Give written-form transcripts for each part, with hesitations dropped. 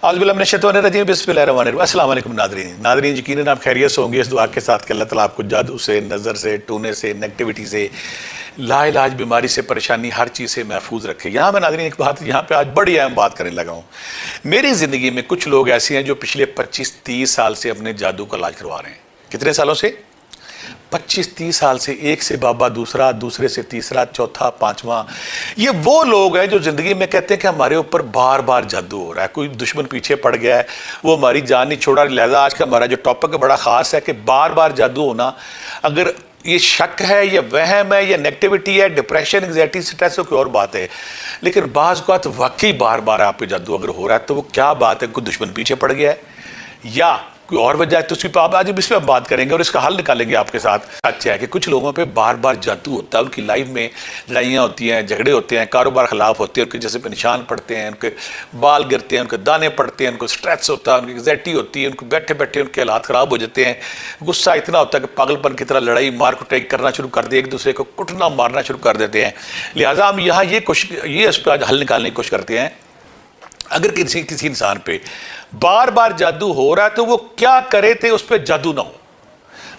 अस्सलाम वालेकुम नादरीन, यकीनन आप खैरियत से होंगे। इस दुआ के साथ कि अल्लाह ताला आपको जादू से, नज़र से, टूने से, नेगेटिविटी से, लाइलाज बीमारी से, परेशानी, हर चीज़ से महफूज रखे। यहाँ मैं नादरीन एक बात यहाँ पे आज बड़ी अहम बात करने लगा हूँ। मेरी ज़िंदगी में कुछ लोग ऐसे हैं जो पिछले 25-30 साल से अपने जादू का इलाज करवा रहे हैं। कितने सालों से? 25-30 साल से। एक से बाबा दूसरा, दूसरे से तीसरा, चौथा, पांचवा। ये वो लोग हैं जो ज़िंदगी में कहते हैं कि हमारे ऊपर बार बार जादू हो रहा है, कोई दुश्मन पीछे पड़ गया है, वो हमारी जान नहीं छोड़ा। लिहाजा आज का हमारा जो टॉपिक बड़ा ख़ास है कि बार बार जादू होना, अगर ये शक है या वहम है या नेगेटिविटी है, डिप्रेशन, एंग्जाइटी, स्ट्रेस, कोई और बात है, लेकिन बाज़ औक़ात वाकई बार बार आप पे जादू अगर हो रहा है तो वो क्या बात है? कोई दुश्मन पीछे पड़ गया है या कोई और वजह है? तो उसकी आप आज इस पर हम बात करेंगे और इसका हल निकालेंगे आपके साथ। अच्छा है कि कुछ लोगों पे बार बार जादू होता है, उनकी लाइफ में लड़ाइयाँ होती हैं, झगड़े होते हैं, कारोबार खिलाफ होते हैं, उनके जैसे पे निशान पड़ते हैं, उनके बाल गिरते हैं, उनके दाने पड़ते हैं, उनको स्ट्रेस होता है, उनकी एंग्जाइटी होती है, उनको बैठे बैठे उनके हालात ख़राब हो जाते हैं। गुस्सा इतना होता है कि पागलपन की तरह लड़ाई मार कुटाई करना शुरू कर दे, एक दूसरे को कुटना मारना शुरू कर देते हैं। लिहाजा हम यहाँ ये इस पर आज हल निकालने की कोशिश करते हैं। अगर किसी इंसान पे बार बार जादू हो रहा है तो वो क्या करे थे उस पर जादू ना हो।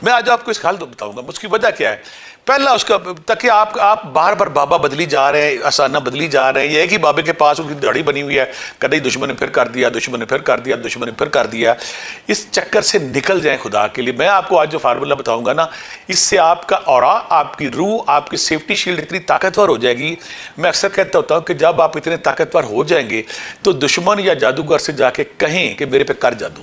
मैं आज आपको इसका हल बताऊंगा। उसकी वजह क्या है? पहला उसका ताकि आप बार बार बाबा बदली जा रहे हैं, आसाना बदली जा रहे हैं। एक ही बाबे के पास उनकी दाढ़ी बनी हुई है, कभी दुश्मन ने फिर कर दिया, दुश्मन ने फिर कर दिया, दुश्मन ने फिर कर दिया। इस चक्कर से निकल जाएं खुदा के लिए। मैं आपको आज जो फार्मूला बताऊंगा ना, इससे आपका ऑरा, आपकी रूह, आपकी सेफ्टी शील्ड इतनी ताकतवर हो जाएगी। मैं अक्सर कहता होता हूँ कि जब आप इतने ताकतवर हो जाएंगे तो दुश्मन या जादूगर से जाके कहें कि मेरे पे कर जादू।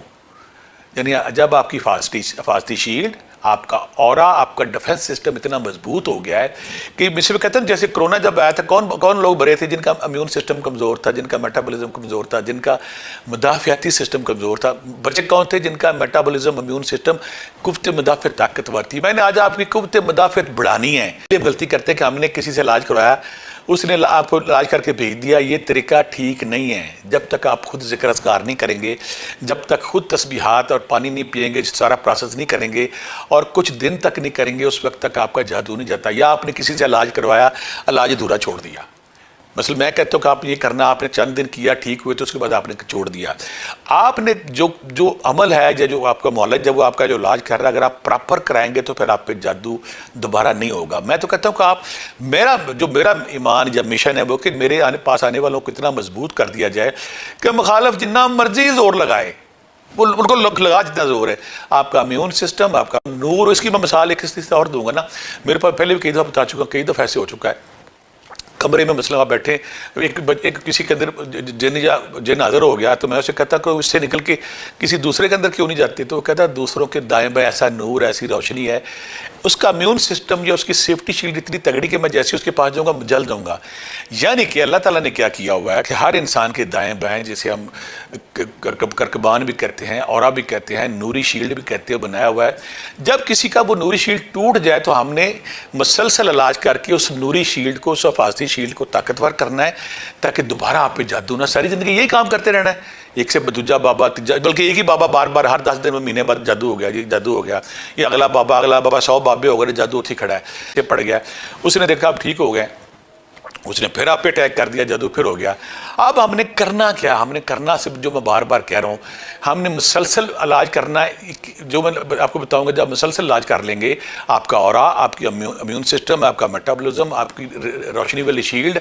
यानी जब आपकी फास्टी शील्ड, आपका ऑरा, आपका डिफेंस सिस्टम इतना मजबूत हो गया है कि मिस्र कहते हैं जैसे कोरोना जब आया था, कौन लोग भरे थे जिनका इम्यून सिस्टम कमज़ोर था, जिनका मेटाबॉलिज्म कमज़ोर था, जिनका मुदाफ़ियाती सिस्टम कमज़ोर था। बच्चे कौन थे जिनका मेटाबॉलिज्म, इम्यून सिस्टम, कुव्वत मुदाफ़ियत ताकतवर थी। मैंने आज आपकी कुव्वत मुदाफ़ियत बढ़ानी है। ये गलती करते हैं कि हमने किसी से इलाज करवाया, उसने आपको इलाज करके भेज दिया। ये तरीका ठीक नहीं है। जब तक आप खुद ज़िक्र अस्कार नहीं करेंगे, जब तक खुद तस्बीहात और पानी नहीं पिएंगे, सारा प्रोसेस नहीं करेंगे और कुछ दिन तक नहीं करेंगे, उस वक्त तक आपका जादू नहीं जाता। या आपने किसी से इलाज करवाया, इलाज अधूरा छोड़ दिया। मतलब मैं कहता हूँ कि आप ये करना, आपने चंद दिन किया, ठीक हुए, तो उसके बाद आपने छोड़ दिया। आपने जो अमल है या जो आपका मौलज, जब वो आपका जो इलाज कर रहा है, अगर आप प्रॉपर कराएंगे तो फिर आप पे जादू दोबारा नहीं होगा। मैं तो कहता हूँ कि आप मेरा ईमान या मिशन है वो कि मेरे पास आने वालों को इतना मजबूत कर दिया जाए कि मुखालिफ जितना मर्जी जोर लगाए, वो उनको लगा जितना जोर है। आपका इम्यून सिस्टम, आपका नूर। इसकी मैं मिसाल एक किसी से और दूंगा ना। मेरे पास पहले भी कई दफ़ा बता चुका, कई दफ़ा ऐसे हो चुका है। कमरे में मसला बैठे, एक किसी के अंदर जिन हाजिर हो गया, तो मैं उसे कहता कि उससे निकल के किसी दूसरे के अंदर क्यों नहीं जाती? तो वो कहता दूसरों के दाएं बाएं ऐसा नूर, ऐसी रोशनी है, उसका इम्यून सिस्टम या उसकी सेफ्टी शील्ड इतनी तगड़ी कि मैं जैसे उसके पास जाऊँगा जल जाऊँगा। यानी कि अल्लाह ताला ने क्या किया हुआ है कि हर इंसान के दाएं बाएं, जिसे हम कर्कबान भी कहते हैं, औरा भी कहते हैं, नूरी शील्ड भी कहते हैं, बनाया हुआ है। जब किसी का वो नूरी शील्ड टूट जाए तो हमने मुसलसल इलाज करके उस नूरी शील्ड को, उस हिफाजती शील्ड को ताकतवर करना है ताकि दोबारा आप पे जादू ना। सारी ज़िंदगी यही काम करते रहना है, एक से दूजा बाबा, बल्कि एक ही बाबा बार बार हर 10 दिन में, महीने बाद जादू हो गया जी, जादू हो गया, ये अगला बाबा 100 बाबे हो गए, जादू उठी खड़ा है, ये पड़ गया। उसने देखा आप ठीक हो गए, उसने फिर आप पे अटैक कर दिया, जादू फिर हो गया। अब हमने करना क्या? हमने करना सिर्फ जो मैं बार बार कह रहा हूँ, हमने मुसलसल इलाज करना है। जो मैं आपको बताऊंगा, जब मुसलसल इलाज कर लेंगे, आपका ऑरा, आपकी इम्यून सिस्टम, आपका मेटाबॉलिज्म, आपकी रोशनी वाली शील्ड,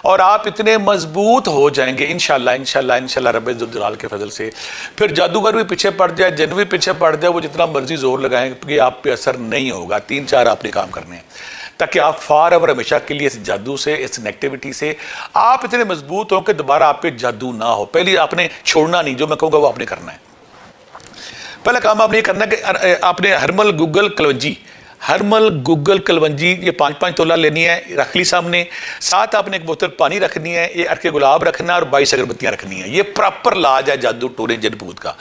और आप इतने मजबूत हो जाएंगे इंशाल्लाह रब्बे ज़ुल जलाल के फजल से। फिर जादूगर भी पीछे पड़ जाए, जिन भी पीछे पड़ जाए, वो जितना मर्जी जोर लगाएंगे आप पे असर नहीं होगा। 3-4 आपने काम करने हैं ताकि आप फार एवर हमेशा के लिए इस जादू से, इस नेगेटिविटी से आप इतने मजबूत हो कि दोबारा आप पे जादू ना हो। पहले आपने छोड़ना नहीं, जो मैं कहूँगा वो आपने करना है। पहला काम आपने करना है कि आपने हरमल गुग्गल कलवंजी ये 5-5 तोला लेनी है, रख ली सामने। साथ आपने एक बोतल पानी रखनी है, ये अर्के गुलाब रखना है और 22 अगरबत्तियाँ रखनी है। ये प्रॉपर इलाज है जादू टोने जिन भूत का।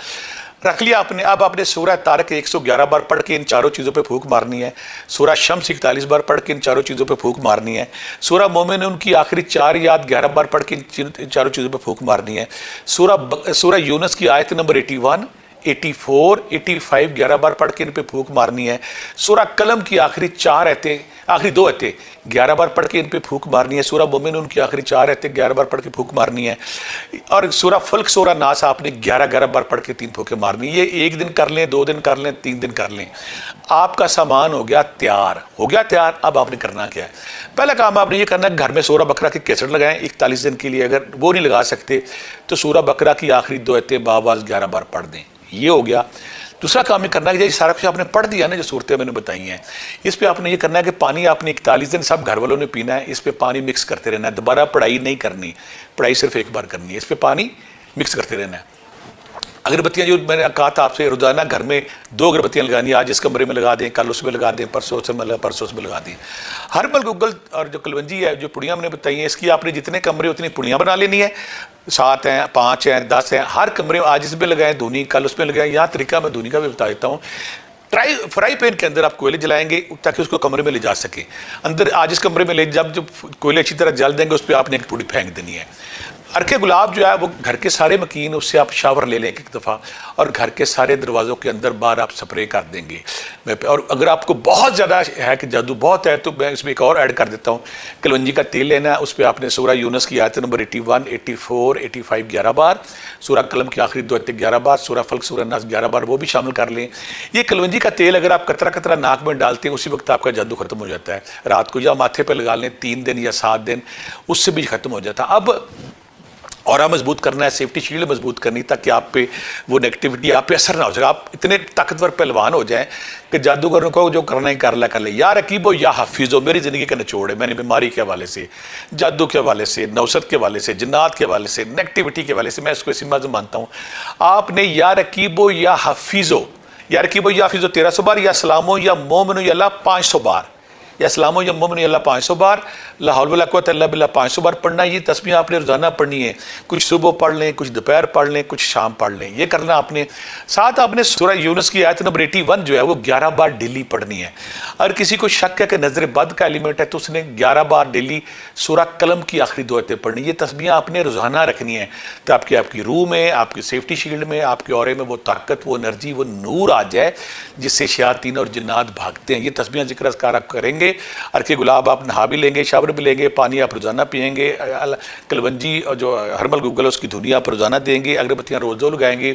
रख लिया आपने। अब आपने सूरह तारक 111 बार पढ़ के इन चारों चीज़ों पे फूंक मारनी है। सूरह शम्स 41 बार पढ़ के इन चारों चीज़ों पे फूंक मारनी है। सूरह मोमिनून की आखिरी 4 याद 11 बार पढ़ के इन चारों चीज़ों पे फूंक मारनी है। सूरह यूनुस की आयत नंबर 81, 84, 85 11 बार पढ़ के इन पे फूंक मारनी है। सूरह कलम की आखिरी 4 आयतें, आखिरी 2 आयतें 11 बार पढ़ के इन पे फूंक मारनी है। सूरह मोमिनून की आखिरी 4 आयतें 11 बार पढ़ के फूंक मारनी है। और सूरह फल्क, सूरह नास आपने 11 बार पढ़ के 3 फूंके मारनी है। ये 1 दिन कर लें, 2 दिन कर लें, 3 दिन कर लें, आपका सामान हो गया तैयार, हो गया तैयार। अब आपने करना क्या है? पहला काम आपने ये करना है, घर में सूरह बकरा की कैसेट लगाएं 41 दिन के लिए। अगर वो नहीं लगा सकते तो सूरह बकरा की आखिरी 2 आयतें बावाज़ 11 बार पढ़ दें। ये हो गया। दूसरा काम ये करना है कि सारा कुछ आपने पढ़ दिया ना, जो सूरतें मैंने बताई हैं, इस पे आपने ये करना है कि पानी आपने 41 दिन सब घर वालों ने पीना है। इस पे पानी मिक्स करते रहना है। दोबारा पढ़ाई नहीं करनी, पढ़ाई सिर्फ एक बार करनी है। इस पे पानी मिक्स करते रहना है। अगरबत्तियाँ जो मैंने कहा था आपसे, रोजाना घर में 2 अगरबत्तियाँ लगानी, आज इस कमरे में लगा दें, कल उसमें लगा दें, परसों उसमें लगा दें। हर्बल गूगल और जो कलवंजी है, जो पुड़ियाँ हमने बताई हैं, इसकी आपने जितने कमरे उतनी पुड़ियाँ बना लेनी है। 7 हैं, 5 हैं, 10 हैं, हर कमरे में आज इसमें लगाएं धुनी, कल उसमें लगाएं। यहाँ तरीका मैं धुनी का भी बता देता हूँ। फ्राई पैन के अंदर आप कोयले जलाएंगे ताकि उसको कमरे में ले जा सके। अंदर आज इस कमरे में ले, जब कोयले अच्छी तरह जल देंगे, उस पर आपने एक पूड़ी फेंक देनी है। अर्के गुलाब जो है वो घर के सारे मकीन, उससे आप शावर ले लें एक दफ़ा, और घर के सारे दरवाज़ों के अंदर बाहर आप स्प्रे कर देंगे। और अगर आपको बहुत ज़्यादा है कि जादू बहुत है, तो मैं इसमें एक और ऐड कर देता हूँ। कलवंजी का तेल लेना है, उस पर आपने सूरह यूनुस की आयत नंबर 81, 84, 85 11 बार, सूरह कलम की आखिरी 2 आयतें 11 बार, सूरह फल्क, सूरह नास 11 बार, वो भी शामिल कर लें। ये कलवंजी का तेल अगर आप कतरा कतरा नाक में डालते हैं, उसी वक्त आपका जादू खत्म हो जाता है। रात को या माथे पर लगा लें 3 दिन या 7 दिन, उससे भी खत्म हो जाता है। अब और मजबूत करना है, सेफ्टी शील्ड मजबूत करनी, ताकि आप पे वो नेगेटिविटी आप पे असर ना हो सके। आप इतने ताकतवर पहलवान हो जाएं कि जादूगरों को जो करना ही कर ले। या रकीबो या हफीज़ो मेरी ज़िंदगी का निचोड़ है। मैंने बीमारी के हवाले से, जादू के हवाले से, नौसत के हवाले से, जिन्नात के हवाले से, नेगेटिविटी के हवाले से, मैं इसको इसी मज़म मानता हूँ। आपने या रकीबो या हफीज़ो, या रकीबो या हफीज़ो 1300 बार, या सलामो या मोमिनो या अल्लाह 500 बार, या सलामो या मोमिन अल्लाह 500 बार, ला हौल वला कुव्वत इल्ला बिल्लाह 500 बार पढ़ना। ये तस्बीह आपने रोज़ाना पढ़नी है। कुछ सुबह पढ़ लें, कुछ दोपहर पढ़ लें, कुछ शाम पढ़ लें, ये करना आपने। साथ आपने सूरह यूनुस की आयत नंबर 81 जो है वो 11 बार डेली पढ़नी है। अगर किसी को शक है कि नज़र बद का एलिमेंट है, तो उसने 11 बार डेली सूरह कलम की आखिरी 2 आयतें पढ़नी। ये तस्बीह आपने रोज़ाना रखनी है, तो आपकी रूह में, आपकी सेफ्टी शील्ड में, आपके औरे में वो ताकत, वो एनर्जी, वो नूर आ जाए, जिससे शयातीन और जिन्नात भागते हैं। ये तस्बीह जिक्र अज़कार आप करेंगे। अर्के गुलाब आप नहा भी लेंगे, शावर भी लेंगे, पानी आप रोज़ाना पिएंगे, कलवंजी और जो हर्बल गूगल उसकी धुनी आप रोज़ाना देंगे, अगरबत्तियाँ रोज़ लगाएंगे।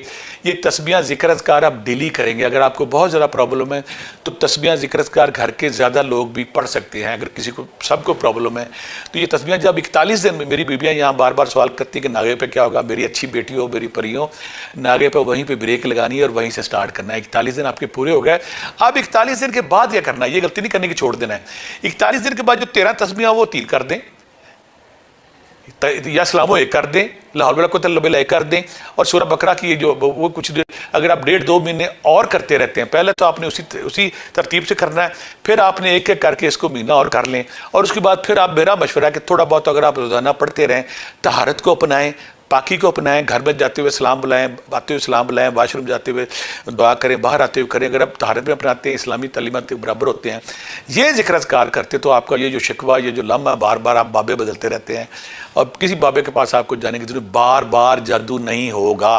ये तस्बीह जिक्र अज़कार आप डेली करेंगे। अगर आपको बहुत ज़्यादा प्रॉब्लम है तो तस्बीह जिक्र अज़कार घर के ज़्यादा लोग भी पढ़ सकते हैं। अगर किसी को, सबको प्रॉब्लम है तो ये तस्बीह जब 41 दिन में, मेरी बीबियाँ यहाँ बार बार सवाल करती हैं कि नागे पे क्या होगा, मेरी अच्छी बेटी हो, मेरी परी हो, नागे पे वहीं पर ब्रेक लगानी है और वहीं से स्टार्ट करना है। 41 दिन आपके पूरे हो गए। अब 41 दिन के बाद क्या करना है, ये गलती नहीं करने की, छोड़ देना है। 41 दिन के बाद जो 13 तस्बीह वो 3 कर दें, या सलामो 1 कर दें, लाहौल वला कुव्वत इल्ला बिल्लाह 1 कर दें, और सूरह बकरा की जो वो कुछ अगर आप 1.5-2 महीने और करते रहते हैं, पहले तो आपने उसी तरतीब से करना है, फिर आपने एक एक करके इसको महीना और कर लें, और उसके बाद फिर आप, मेरा मशवरा है कि थोड़ा बहुत अगर आप रोज़ाना पढ़ते रहें, तहारत को अपनाएं, पाकी को अपनाएं, घर में जाते हुए सलाम बुलाएं, आते हुए सलाम बुलाएं, वाशरूम जाते हुए दुआ करें, बाहर आते हुए करें। अगर आप तहारत में अपनाते हैं, इस्लामी तालीमात के बराबर होते हैं, ये जिक्र अज़कार करते, तो आपका ये जो शिकवा, ये जो लम्हा, बार बार आप बाबे बदलते रहते हैं, और किसी बाबे के पास आपको जाने की जरूरत, बार बार जादू नहीं होगा।